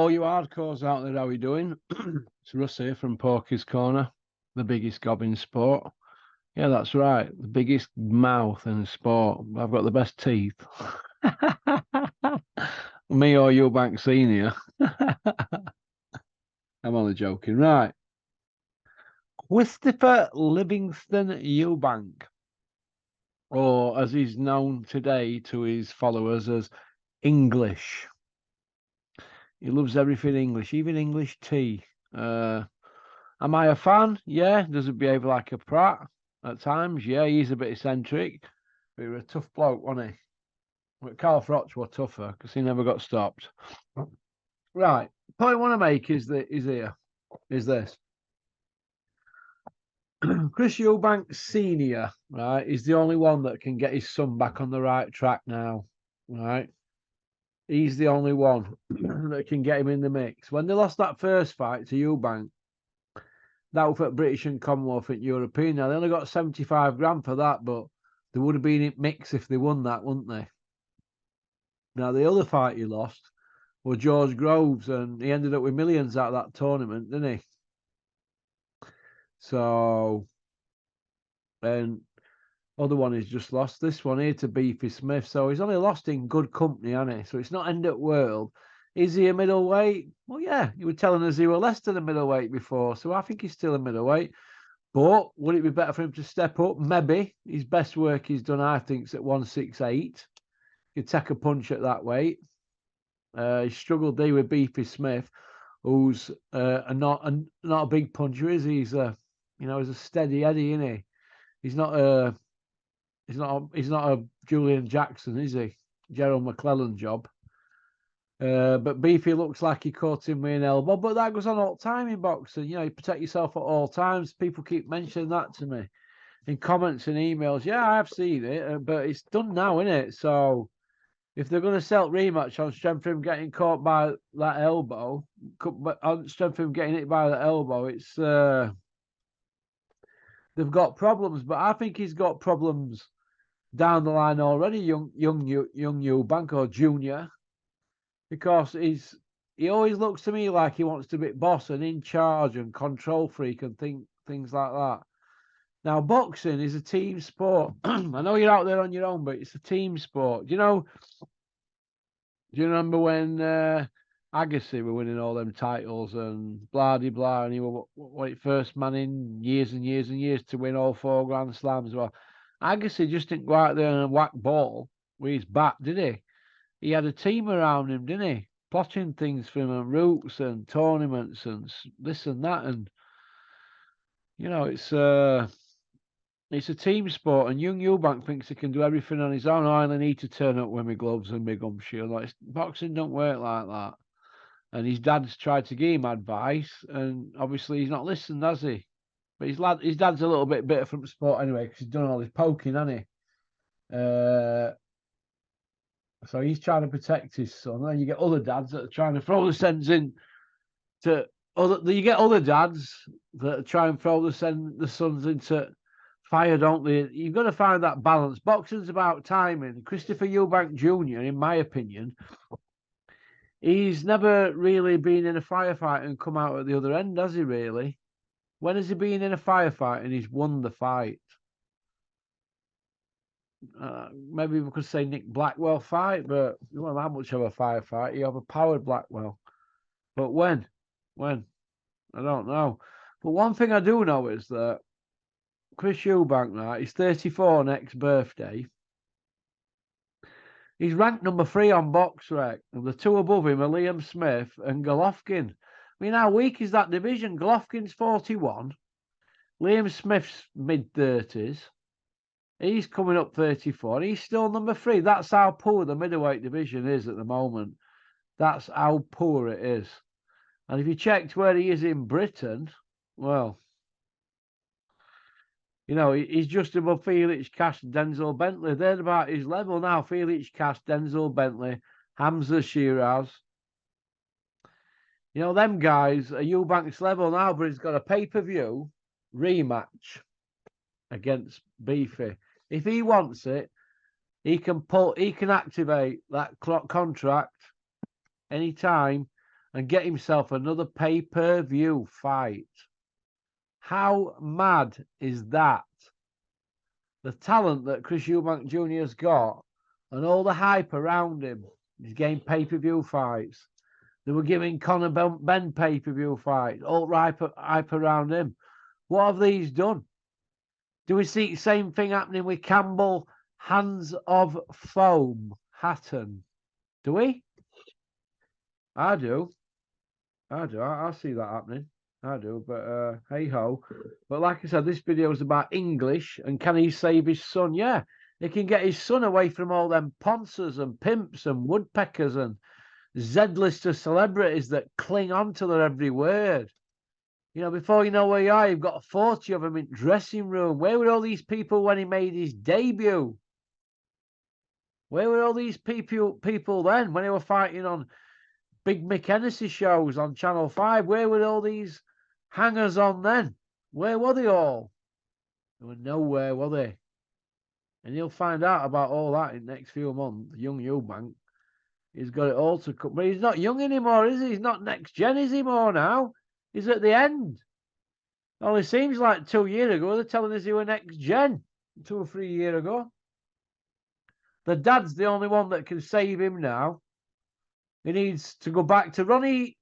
all you hardcores out there, how are you doing? It's Russ here from Porky's Corner, the biggest gob in sport. Yeah, that's right, the biggest mouth in sport. I've got the best teeth. Me or Eubank Senior. I'm only joking. Right. Christopher Livingston Eubank, or as he's known today to his followers as English. He loves everything English, even English tea. Am I a fan? Yeah. Does it behave like a prat at times? Yeah, he's a bit eccentric. But he was a tough bloke, wasn't he? But Carl Froch was tougher because he never got stopped. Right. Point I want to make is this. Chris Eubank Senior, right, is the only one that can get his son back on the right track now. Right. He's the only one that can get him in the mix. When they lost that first fight to Eubank, that was at British and Commonwealth and European. Now they only got 75 grand for that, but they would have been in mix if they won that, wouldn't they? Now the other fight he lost was George Groves, and he ended up with millions out of that tournament, didn't he? So, and other one he's just lost this one here to Beefy Smith. So he's only lost in good company, hasn't he? So it's not end of world. Is he a middleweight? Well, yeah, you were telling us he was less than a middleweight before, so I think he's still a middleweight. But would it be better for him to step up? Maybe. His best work he's done, I think, is at 168. He'd take a punch at that weight. He struggled there with Beefy Smith, who's not a big puncher, is he? He's a steady Eddie, isn't he? He's not a Julian Jackson, is he? Gerald McClellan job. But Beefy looks like he caught him with an elbow, but that goes on all the time in boxing. You protect yourself at all times. People keep mentioning that to me in comments and emails. Yeah, I've seen it, but it's done now, isn't it? So if they're going to sell rematch on strength of him getting caught by that elbow, on strength of him getting hit by that elbow, it's they've got problems. But I think he's got problems down the line already, young Eubank or Junior, because he always looks to me like he wants to be boss and in charge and control freak and things like that. Now, boxing is a team sport. I know you're out there on your own, but it's a team sport. Do you remember when Agassi were winning all them titles and blah de blah, and he was first man in years and years and years to win all 4 Grand Slams? Well, Agassi just didn't go out there and whack ball with his bat, did he? He had a team around him, didn't he? Plotting things for him and routes and tournaments and this and that. And, it's a team sport. And young Eubank thinks he can do everything on his own. I only need to turn up with my gloves and my gum shield. Boxing don't work like that. And his dad's tried to give him advice. And obviously he's not listened, has he? But his dad's a little bit bitter from the sport anyway, because he's done all his poking, hasn't he? So he's trying to protect his son. And then you get other dads that are trying to throw the sons in to other. You get other dads that are trying to throw the sons into fire, don't they? You've got to find that balance. Boxing's about timing. Christopher Eubank Jr., in my opinion, he's never really been in a firefight and come out at the other end, has he? Really? When has he been in a firefight and he's won the fight? Maybe we could say Nick Blackwell fight, but you won't have much of a firefight. You have a powered Blackwell. But when? I don't know. But one thing I do know is that Chris Eubank, right, he's 34 next birthday. He's ranked number 3 on BoxRec, and the 2 above him are Liam Smith and Golovkin. I mean, how weak is that division? Golovkin's 41. Liam Smith's mid-30s. He's coming up 34. He's still number 3. That's how poor the middleweight division is at the moment. That's how poor it is. And if you checked where he is in Britain, well, he's just above Felix Cash and Denzel Bentley. They're about his level now. Felix Cash, Denzel Bentley, Hamza Shiraz. Them guys are Eubank's level now, but he's got a pay-per-view rematch against Beefy. If he wants it, he can activate that contract anytime and get himself another pay-per-view fight. How mad is that? The talent that Chris Eubank Jr. has got and all the hype around him. He's getting pay-per-view fights. They were giving Conor Benn pay-per-view fights, all hype around him. What have these done? Do we see the same thing happening with Campbell, Hands of Foam, Hatton? Do we? I do. I see that happening. I do, but hey ho. But like I said, this video is about English and can he save his son? Yeah, he can get his son away from all them ponces and pimps and woodpeckers and Z-lister celebrities that cling on to their every word. You know, before you know where you are, you've got 40 of them in dressing room. Where were all these people when he made his debut? Where were all these people then when they were fighting on Big Mick Hennessy shows on Channel 5? Where were all these hangers on then? Where were they all? They were nowhere, were they? And you'll find out about all that in the next few months. Young Eubank, he's got it all to come. But he's not young anymore, is he? He's not next gen, is he more now? He's at the end. Only seems like 2 years ago, they're telling us he were next gen. 2 or 3 years ago. The dad's the only one that can save him now. He needs to go back to Ronnie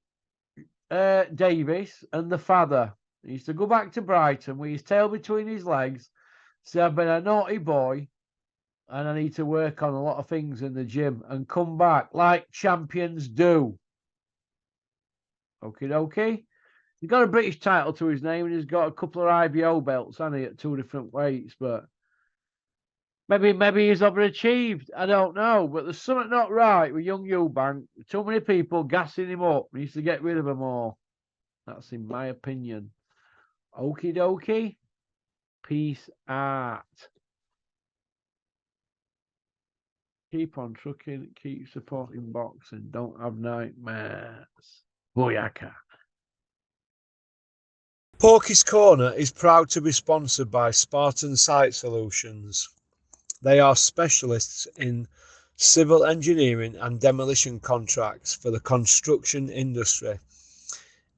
Davis and the father. He needs to go back to Brighton with his tail between his legs. Say, I've been a naughty boy and I need to work on a lot of things in the gym and come back like champions do. Okie dokie. He's got a British title to his name and he's got a couple of IBO belts, hasn't he, at 2 different weights, but maybe he's overachieved. I don't know, but there's something not right with young Eubank. Too many people gassing him up. He needs to get rid of them all. That's in my opinion. Okie dokie. Peace out. Keep on trucking. Keep supporting boxing. Don't have nightmares. Booyaka. Porky's Corner is proud to be sponsored by Spartan Site Solutions. They are specialists in civil engineering and demolition contracts for the construction industry.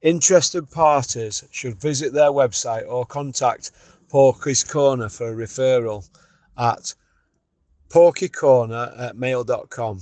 Interested parties should visit their website or contact Porky's Corner for a referral at porkycorner@mail.com.